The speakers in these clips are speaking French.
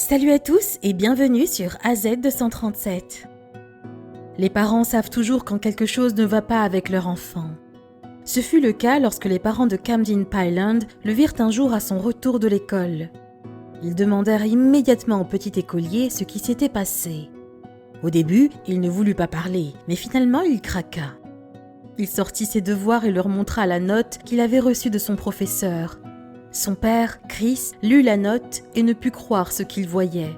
Salut à tous et bienvenue sur AZ237. Les parents savent toujours quand quelque chose ne va pas avec leur enfant. Ce fut le cas lorsque les parents de Camden Pyland le virent un jour à son retour de l'école. Ils demandèrent immédiatement au petit écolier ce qui s'était passé. Au début, il ne voulut pas parler, mais finalement il craqua. Il sortit ses devoirs et leur montra la note qu'il avait reçue de son professeur. Son père, Chris, lut la note et ne put croire ce qu'il voyait.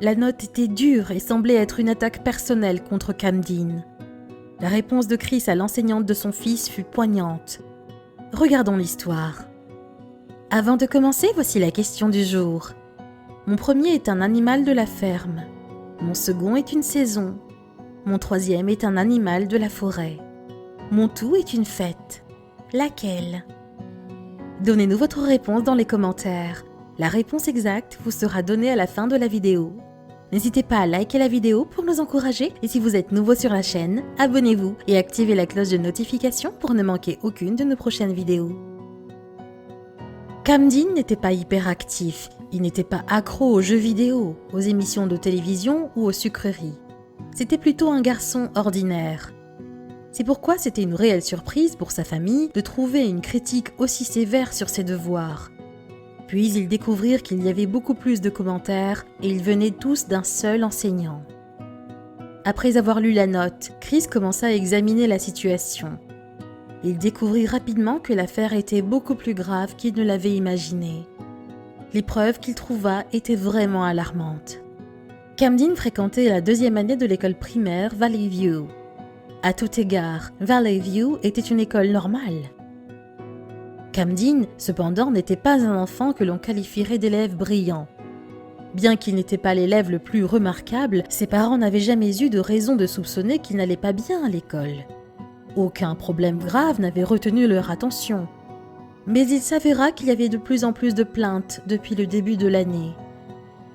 La note était dure et semblait être une attaque personnelle contre Camden. La réponse de Chris à l'enseignante de son fils fut poignante. Regardons l'histoire. Avant de commencer, voici la question du jour. Mon premier est un animal de la ferme. Mon second est une saison. Mon troisième est un animal de la forêt. Mon tout est une fête. Laquelle ? Donnez-nous votre réponse dans les commentaires. La réponse exacte vous sera donnée à la fin de la vidéo. N'hésitez pas à liker la vidéo pour nous encourager et si vous êtes nouveau sur la chaîne, abonnez-vous et activez la cloche de notification pour ne manquer aucune de nos prochaines vidéos. Camden n'était pas hyperactif, il n'était pas accro aux jeux vidéo, aux émissions de télévision ou aux sucreries. C'était plutôt un garçon ordinaire. C'est pourquoi c'était une réelle surprise pour sa famille de trouver une critique aussi sévère sur ses devoirs. Puis ils découvrirent qu'il y avait beaucoup plus de commentaires et ils venaient tous d'un seul enseignant. Après avoir lu la note, Chris commença à examiner la situation. Il découvrit rapidement que l'affaire était beaucoup plus grave qu'il ne l'avait imaginé. Les preuves qu'il trouva étaient vraiment alarmantes. Camden fréquentait la 2e année de l'école primaire Valley View. À tout égard, Valley View était une école normale. Camden, cependant, n'était pas un enfant que l'on qualifierait d'élève brillant. Bien qu'il n'était pas l'élève le plus remarquable, ses parents n'avaient jamais eu de raison de soupçonner qu'il n'allait pas bien à l'école. Aucun problème grave n'avait retenu leur attention. Mais il s'avéra qu'il y avait de plus en plus de plaintes depuis le début de l'année.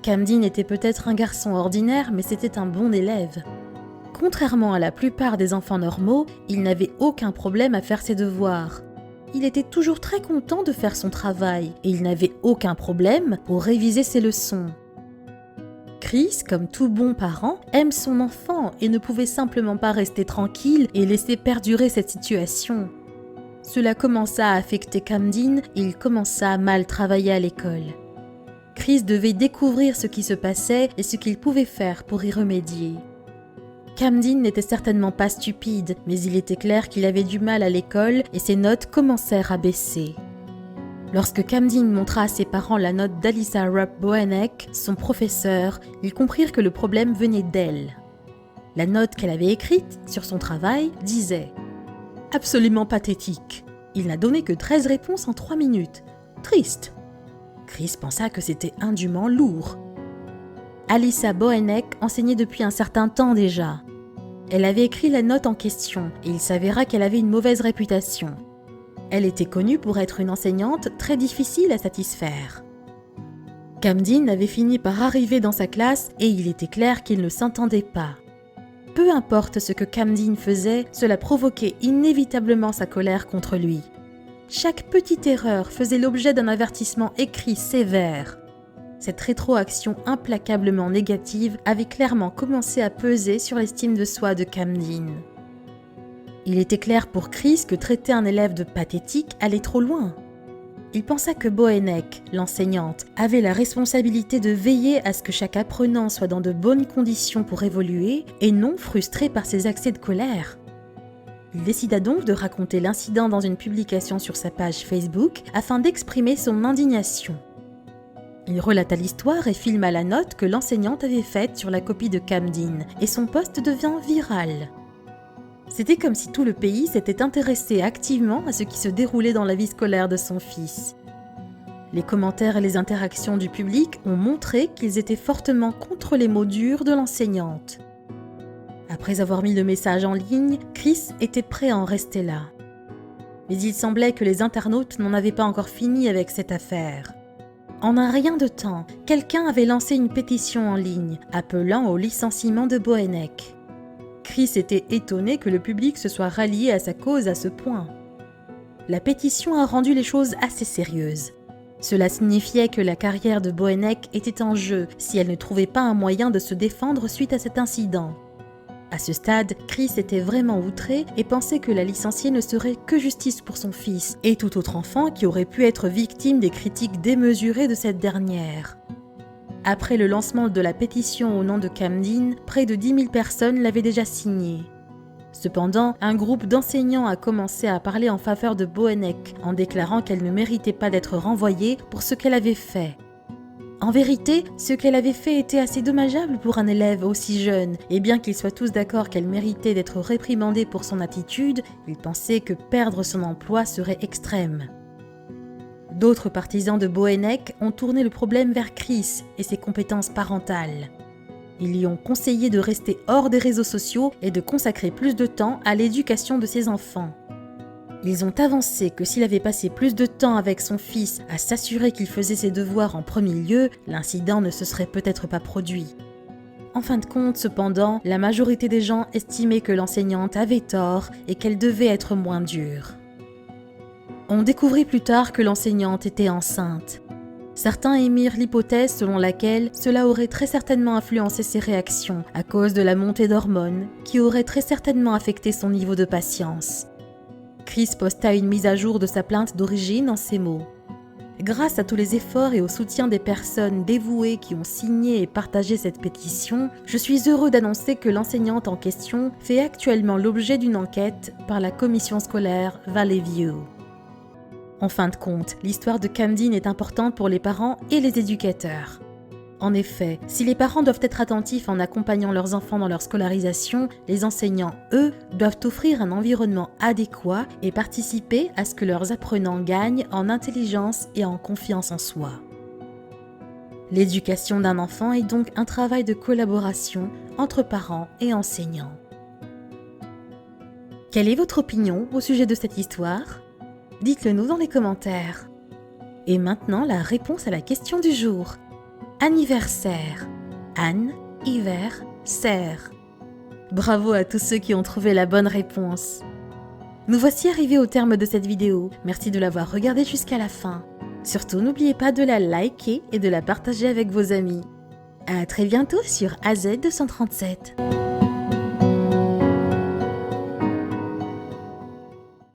Camden était peut-être un garçon ordinaire, mais c'était un bon élève. Contrairement à la plupart des enfants normaux, il n'avait aucun problème à faire ses devoirs. Il était toujours très content de faire son travail et il n'avait aucun problème pour réviser ses leçons. Chris, comme tout bon parent, aime son enfant et ne pouvait simplement pas rester tranquille et laisser perdurer cette situation. Cela commença à affecter Camden et il commença à mal travailler à l'école. Chris devait découvrir ce qui se passait et ce qu'il pouvait faire pour y remédier. Camden n'était certainement pas stupide, mais il était clair qu'il avait du mal à l'école et ses notes commencèrent à baisser. Lorsque Camden montra à ses parents la note d'Alyssa Rupp Boenek, son professeur, ils comprirent que le problème venait d'elle. La note qu'elle avait écrite sur son travail disait « Absolument pathétique. Il n'a donné que 13 réponses en 3 minutes. Triste. » Chris pensa que c'était indûment lourd. Alyssa Boenek enseignait depuis un certain temps déjà. Elle avait écrit la note en question et il s'avéra qu'elle avait une mauvaise réputation. Elle était connue pour être une enseignante très difficile à satisfaire. Camden avait fini par arriver dans sa classe et il était clair qu'ils ne s'entendaient pas. Peu importe ce que Camden faisait, cela provoquait inévitablement sa colère contre lui. Chaque petite erreur faisait l'objet d'un avertissement écrit sévère. Cette rétroaction implacablement négative avait clairement commencé à peser sur l'estime de soi de Camden. Il était clair pour Chris que traiter un élève de pathétique allait trop loin. Il pensa que Boenek, l'enseignante, avait la responsabilité de veiller à ce que chaque apprenant soit dans de bonnes conditions pour évoluer et non frustré par ses accès de colère. Il décida donc de raconter l'incident dans une publication sur sa page Facebook afin d'exprimer son indignation. Il relata l'histoire et filma la note que l'enseignante avait faite sur la copie de Camden et son post devint viral. C'était comme si tout le pays s'était intéressé activement à ce qui se déroulait dans la vie scolaire de son fils. Les commentaires et les interactions du public ont montré qu'ils étaient fortement contre les mots durs de l'enseignante. Après avoir mis le message en ligne, Chris était prêt à en rester là. Mais il semblait que les internautes n'en avaient pas encore fini avec cette affaire. En un rien de temps, quelqu'un avait lancé une pétition en ligne, appelant au licenciement de Boenek. Chris était étonné que le public se soit rallié à sa cause à ce point. La pétition a rendu les choses assez sérieuses. Cela signifiait que la carrière de Boenek était en jeu si elle ne trouvait pas un moyen de se défendre suite à cet incident. À ce stade, Chris était vraiment outré et pensait que la licenciée ne serait que justice pour son fils et tout autre enfant qui aurait pu être victime des critiques démesurées de cette dernière. Après le lancement de la pétition au nom de Camden, près de 10 000 personnes l'avaient déjà signée. Cependant, un groupe d'enseignants a commencé à parler en faveur de Boenek en déclarant qu'elle ne méritait pas d'être renvoyée pour ce qu'elle avait fait. En vérité, ce qu'elle avait fait était assez dommageable pour un élève aussi jeune, et bien qu'ils soient tous d'accord qu'elle méritait d'être réprimandée pour son attitude, ils pensaient que perdre son emploi serait extrême. D'autres partisans de Boenek ont tourné le problème vers Chris et ses compétences parentales. Ils lui ont conseillé de rester hors des réseaux sociaux et de consacrer plus de temps à l'éducation de ses enfants. Ils ont avancé que s'il avait passé plus de temps avec son fils à s'assurer qu'il faisait ses devoirs en premier lieu, l'incident ne se serait peut-être pas produit. En fin de compte, cependant, la majorité des gens estimaient que l'enseignante avait tort et qu'elle devait être moins dure. On découvrit plus tard que l'enseignante était enceinte. Certains émirent l'hypothèse selon laquelle cela aurait très certainement influencé ses réactions à cause de la montée d'hormones qui aurait très certainement affecté son niveau de patience. Chris posta une mise à jour de sa plainte d'origine en ces mots. Grâce à tous les efforts et au soutien des personnes dévouées qui ont signé et partagé cette pétition, je suis heureux d'annoncer que l'enseignante en question fait actuellement l'objet d'une enquête par la commission scolaire Valley View. En fin de compte, l'histoire de Camden est importante pour les parents et les éducateurs. En effet, si les parents doivent être attentifs en accompagnant leurs enfants dans leur scolarisation, les enseignants, eux, doivent offrir un environnement adéquat et participer à ce que leurs apprenants gagnent en intelligence et en confiance en soi. L'éducation d'un enfant est donc un travail de collaboration entre parents et enseignants. Quelle est votre opinion au sujet de cette histoire ? Dites-le nous dans les commentaires. Et maintenant, la réponse à la question du jour. Anniversaire. Anne, hiver, serre. Bravo à tous ceux qui ont trouvé la bonne réponse. Nous voici arrivés au terme de cette vidéo. Merci de l'avoir regardée jusqu'à la fin. Surtout, n'oubliez pas de la liker et de la partager avec vos amis. À très bientôt sur AZ237.